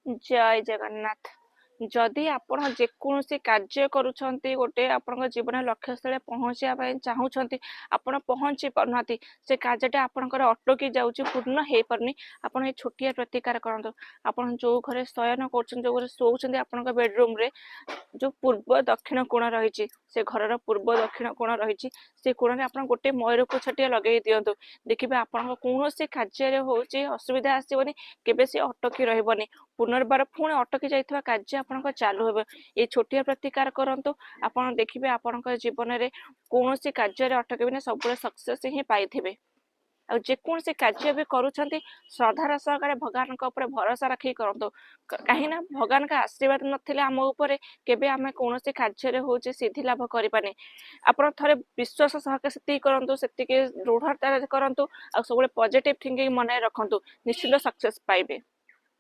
जय जगन्नाथ। जदि आपण जेकोसी कार्य करूछंती गोटे आपण जीवन लक्ष्य स्थले पहुँचा चाहूँगी आपण पहुँची पारना से कार्यटा आपणकर अटकी जाऊँच पूर्ण हो पारनी आपण ये छोटिया प्रतिकार करतु आपण जो घरे शयन कर जो घरे शोचते आपण बेडरूम रे जो पूर्व दक्षिण कोण रही से घर पूर्व दक्षिण कोण रही से कोण में आप गोटे मयूर छटिया लगे दिंतु देखिए आपण कौन से कार्य हूँ असुविधा आसबनी केबे से अटकी रही पुनर्बार पुणी अटकी जाइथिबा कार्य आपन चालू हेबे ये छोटिया प्रतिकार करंतु आपण देखिबे आपण जीवन में कौन सी कार्य अटकबे सब सक्सेस ही पाइथिबे आ जेकोन से कार्य भी करूछंती श्रद्धार सहकारे भगवान ऊपर भरोसा रखी करंतु कहीं ना भगवान का आशीर्वाद नथिले आम ऊपर केबे आमे कौन से कार्य होचे सिद्धि लाभ करि पाने आपण थरे विश्वास सहकारे सेति करंतु सेति दृढ़ता करंतु आ सब पॉजिटिव थिंकिंग मन रखंतु निश्चित सक्सेस पाइबे।